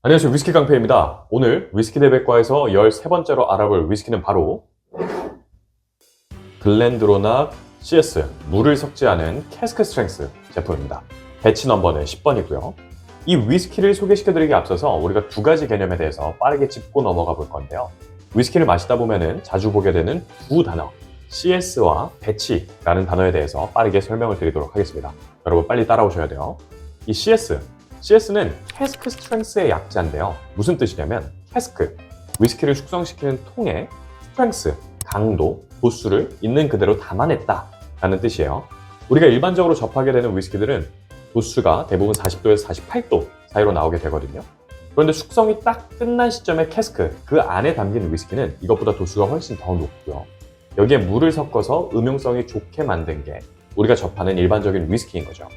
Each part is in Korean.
안녕하세요. 위스키 깡패입니다. 오늘 위스키 대백과에서 13번째로 알아볼 위스키는 바로 글렌드로낙 CS 물을 섞지 않은 캐스크 스트렝스 제품입니다. 배치 넘버는 10번이고요. 이 위스키를 소개시켜드리기 앞서서 우리가 두 가지 개념에 대해서 빠르게 짚고 넘어가 볼 건데요. 위스키를 마시다 보면은 자주 보게 되는 두 단어 CS와 배치라는 단어에 대해서 빠르게 설명을 드리도록 하겠습니다. 여러분 빨리 따라오셔야 돼요. 이 CS는 캐스크 스트렝스의 약자인데요. 무슨 뜻이냐면 캐스크, 위스키를 숙성시키는 통에 스트렝스, 강도, 도수를 있는 그대로 담아냈다 라는 뜻이에요. 우리가 일반적으로 접하게 되는 위스키들은 도수가 대부분 40도에서 48도 사이로 나오게 되거든요. 그런데 숙성이 딱 끝난 시점에 캐스크, 그 안에 담긴 위스키는 이것보다 도수가 훨씬 더 높고요. 여기에 물을 섞어서 음용성이 좋게 만든 게 우리가 접하는 일반적인 위스키인 거죠.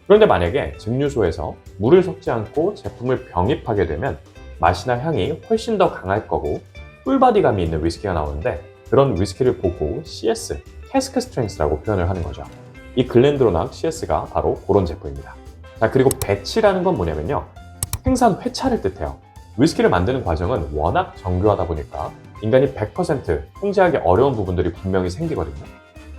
그런데 만약에 증류소에서 물을 섞지 않고 제품을 병입하게 되면 맛이나 향이 훨씬 더 강할 거고 꿀바디감이 있는 위스키가 나오는데 그런 위스키를 보고 CS, 캐스크 스트렝스라고 표현을 하는 거죠. 이 글렌드로낙 CS가 바로 그런 제품입니다. 자, 그리고 배치라는 건 뭐냐면요. 생산 회차를 뜻해요. 위스키를 만드는 과정은 워낙 정교하다 보니까 인간이 100% 통제하기 어려운 부분들이 분명히 생기거든요.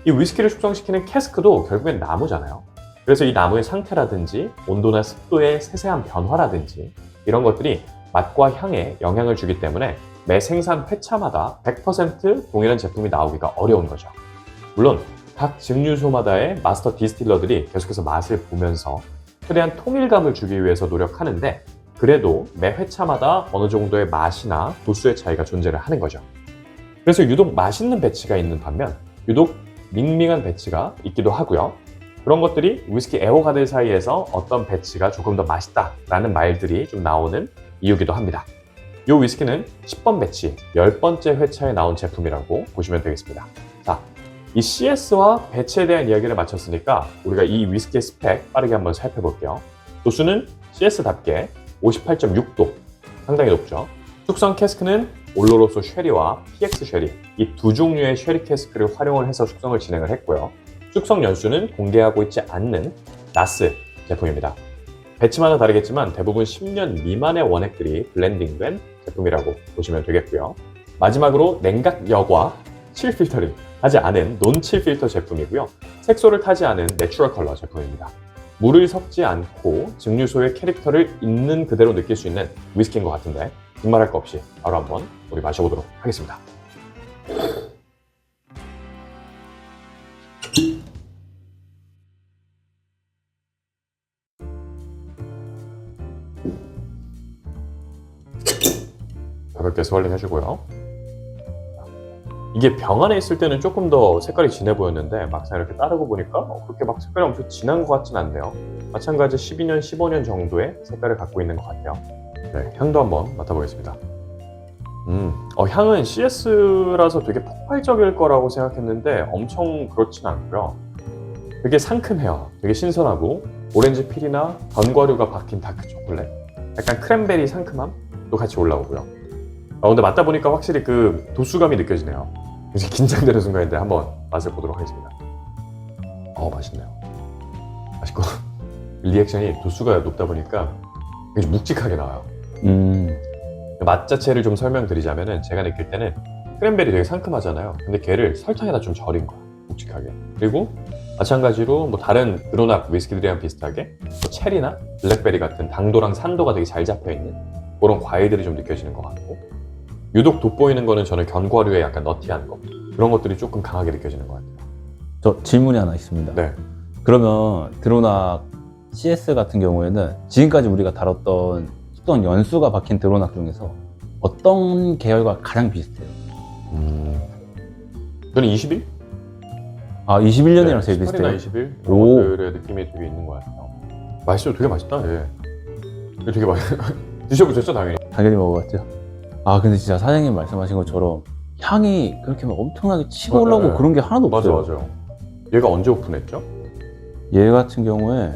이 위스키를 숙성시키는 캐스크도 결국엔 나무잖아요. 그래서 이 나무의 상태라든지 온도나 습도의 세세한 변화라든지 이런 것들이 맛과 향에 영향을 주기 때문에 매 생산 회차마다 100% 동일한 제품이 나오기가 어려운 거죠. 물론 각 증류소마다의 마스터 디스틸러들이 계속해서 맛을 보면서 최대한 통일감을 주기 위해서 노력하는데 그래도 매 회차마다 어느 정도의 맛이나 도수의 차이가 존재를 하는 거죠. 그래서 유독 맛있는 배치가 있는 반면 유독 밍밍한 배치가 있기도 하고요. 그런 것들이 위스키 애호가들 사이에서 어떤 배치가 조금 더 맛있다라는 말들이 좀 나오는 이유기도 합니다. 이 위스키는 10번 배치, 10번째 회차에 나온 제품이라고 보시면 되겠습니다. 자, 이 CS와 배치에 대한 이야기를 마쳤으니까 우리가 이 위스키의 스펙 빠르게 한번 살펴볼게요. 도수는 CS답게 58.6도, 상당히 높죠. 숙성 캐스크는 올로로소 쉐리와 PX 쉐리, 이 두 종류의 쉐리 캐스크를 활용을 해서 숙성을 진행을 했고요. 숙성 연수는 공개하고 있지 않는 나스 제품입니다. 배치마다 다르겠지만 대부분 10년 미만의 원액들이 블렌딩된 제품이라고 보시면 되겠고요. 마지막으로 냉각 여과 7필터링 하지 않은 논7 필터 제품이고요. 색소를 타지 않은 내추럴 컬러 제품입니다. 물을 섞지 않고 증류소의 캐릭터를 있는 그대로 느낄 수 있는 위스키인 것 같은데 뒷말할 거 없이 바로 한번 우리 마셔보도록 하겠습니다. 가볍게 스월링 해주고요. 이게 병 안에 있을 때는 조금 더 색깔이 진해 보였는데 막상 이렇게 따르고 보니까 그렇게 막 색깔이 엄청 진한 것 같진 않네요. 마찬가지 12년, 15년 정도의 색깔을 갖고 있는 것 같아요. 네, 향도 한번 맡아보겠습니다. 향은 CS라서 되게 폭발적일 거라고 생각했는데 엄청 그렇진 않고요. 되게 상큼해요. 되게 신선하고 오렌지 필이나 견과류가 박힌 다크 초콜릿, 약간 크랜베리 상큼함도 같이 올라오고요. 근데 맡다 보니까 확실히 그 도수감이 느껴지네요. 굉장히 긴장되는 순간인데 한번 맛을 보도록 하겠습니다. 맛있네요. 맛있고 리액션이 도수가 높다 보니까 굉장히 묵직하게 나와요. 맛 자체를 좀 설명드리자면은 제가 느낄 때는 크랜베리 되게 상큼하잖아요. 근데 걔를 설탕에다 좀 절인 거야. 묵직하게. 그리고 마찬가지로 뭐 다른 드로낙 위스키들이랑 비슷하게 뭐 체리나 블랙베리 같은 당도랑 산도가 되게 잘 잡혀있는 그런 과일들이 좀 느껴지는 것 같고 유독 돋보이는 거는 저는 견과류의 약간 너티한 거 그런 것들이 조금 강하게 느껴지는 것 같아요. 저 질문이 하나 있습니다. 네. 그러면 드로낙 CS 같은 경우에는 지금까지 우리가 다뤘던 숙성 연수가 박힌 드로낙 중에서 어떤 계열과 가장 비슷해요? 저는 21? 21년이랑 제일 비슷해요? 21? 오. 이런 것들의 느낌이 되게 있는 것 같아요. 맛있죠? 되게 맛있다. 예. 되게 드셔보셨죠? 당연히. 당연히 먹어봤죠. 근데 진짜 사장님 말씀하신 것처럼 향이 그렇게 막 엄청나게 치고 올라오고 네. 그런 게 하나도 없어요. 맞아요. 얘가 언제 오픈했죠? 얘 같은 경우에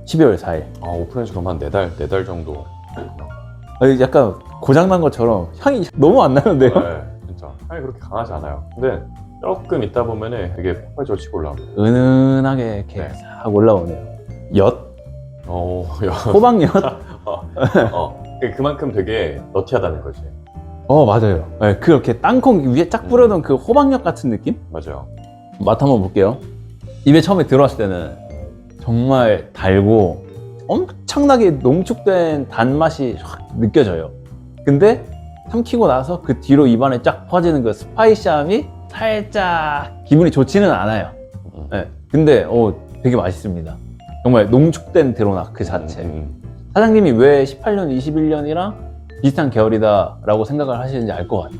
12월 4일. 오픈한 지 그럼 한 4달 정도 됐구나. 약간 고장난 것처럼 향이 너무 안 나는데요? 네, 진짜 향이 그렇게 강하지 않아요. 근데 조금 있다 보면은 되게 폭발적으로 치고 올라옵니다. 은은하게 이렇게 네. 싹 올라오네요. 엿? 야. 호박엿? 그만큼 되게 너티하다는 거지. 맞아요. 네, 그렇게 땅콩 위에 쫙 뿌려놓은 그 호박엿 같은 느낌? 맞아요. 맛 한번 볼게요. 입에 처음에 들어왔을 때는 정말 달고 엄청나게 농축된 단맛이 확 느껴져요. 근데 삼키고 나서 그 뒤로 입안에 쫙 퍼지는 그 스파이시함이 살짝 기분이 좋지는 않아요. 네, 근데 되게 맛있습니다. 정말 농축된 드로낙 그 자체. 사장님이 왜 18년, 21년이랑 비슷한 계열이다라고 생각을 하시는지 알 것 같아요.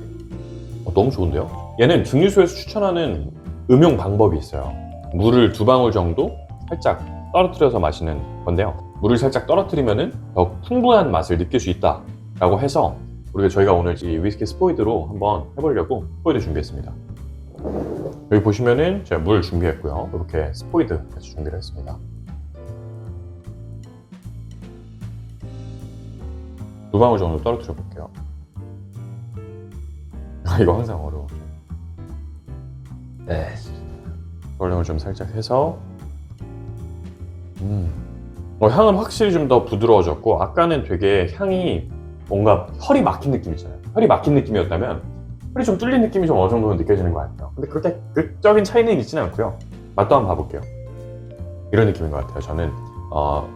너무 좋은데요? 얘는 증류소에서 추천하는 음용 방법이 있어요. 물을 2방울 정도 살짝 떨어뜨려서 마시는 건데요. 물을 살짝 떨어뜨리면은 더 풍부한 맛을 느낄 수 있다라고 해서 저희가 오늘 이 위스키 스포이드로 한번 해보려고 스포이드 준비했습니다. 여기 보시면은 제가 물 준비했고요. 이렇게 스포이드 같이 준비를 했습니다. 2방울 정도 떨어뜨려 볼게요. 이거 항상 어려워. 네. 얼음을 좀 살짝 해서 향은 확실히 좀 더 부드러워졌고, 아까는 되게 향이 뭔가 혈이 막힌 느낌 있잖아요. 혈이 막힌 느낌이었다면 혈이 좀 뚫린 느낌이 좀 어느 정도는 느껴지는 것 같아요. 근데 그렇게 극적인 차이는 있지는 않고요. 맛도 한번 봐볼게요. 이런 느낌인 것 같아요. 저는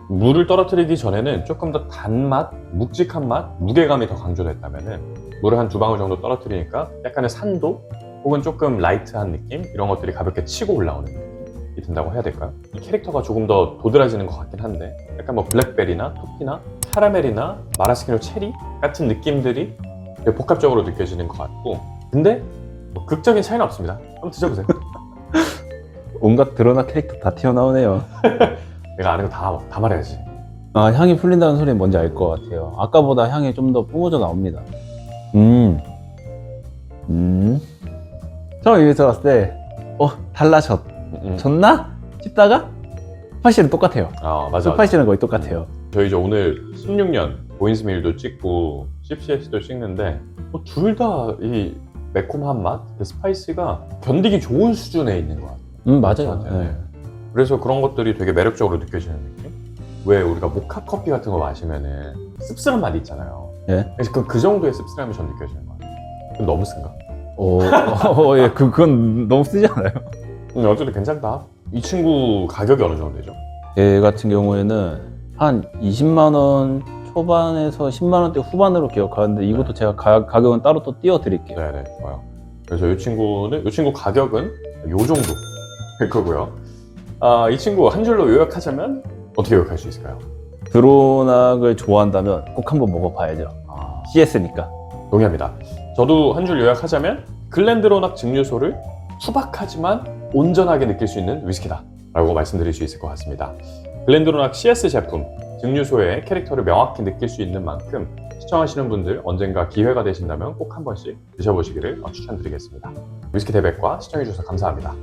물을 떨어뜨리기 전에는 조금 더 단맛, 묵직한 맛, 무게감이 더 강조됐다면은 물을 한 2방울 정도 떨어뜨리니까 약간의 산도 혹은 조금 라이트한 느낌, 이런 것들이 가볍게 치고 올라오는 느낌이 든다고 해야 될까요? 이 캐릭터가 조금 더 도드라지는 것 같긴 한데, 약간 뭐 블랙베리나 토피나 카라멜이나 마라스키노 체리 같은 느낌들이 되게 복합적으로 느껴지는 것 같고, 근데 뭐 극적인 차이는 없습니다. 한번 드셔보세요. 온갖 드러나 캐릭터 다 튀어나오네요. 내가 아는 거 다 말해야지. 향이 풀린다는 소리는 뭔지 알 것 같아요. 아까보다 향이 좀 더 뿜어져 나옵니다. 처음 입에 들어갔을 때 달라졌나? 싶다가 스파이시는 똑같아요. 맞아. 스파이시는 거의 똑같아요. 저희 이제 오늘 16년 보인스밀도 찍고 CFCS도 찍는데 둘 다 이 매콤한 맛, 그 스파이스가 견디기 좋은 수준에 있는 것 같아요. 맞아요. 네. 그래서 그런 것들이 되게 매력적으로 느껴지는 느낌? 왜 우리가 모카 커피 같은 거 마시면은 씁쓸한 맛이 있잖아요. 네. 그래서 그 정도의 씁쓸함이 전 느껴지는 것 같아요. 그럼 너무 쓴가? 예, 그건 너무 쓰지 않아요? 어쨌든 괜찮다. 이 친구 가격이 어느 정도 되죠? 얘 같은 경우에는 한 20만 원 초반에서 10만 원대 후반으로 기억하는데 이것도 제가 가격은 따로 또 띄워드릴게요. 네네, 좋아요. 그래서 이 친구 가격은 요 정도 될 거고요. 이 친구 한 줄로 요약하자면 어떻게 요약할 수 있을까요? 드로낙을 좋아한다면 꼭 한번 먹어봐야죠. CS니까. 동의합니다. 저도 한 줄 요약하자면 글렌드로낙 증류소를 투박하지만 온전하게 느낄 수 있는 위스키다 라고 말씀드릴 수 있을 것 같습니다. 글렌드로낙 CS 제품, 증류소의 캐릭터를 명확히 느낄 수 있는 만큼 시청하시는 분들 언젠가 기회가 되신다면 꼭 한 번씩 드셔보시기를 추천드리겠습니다. 위스키 대백과 시청해주셔서 감사합니다.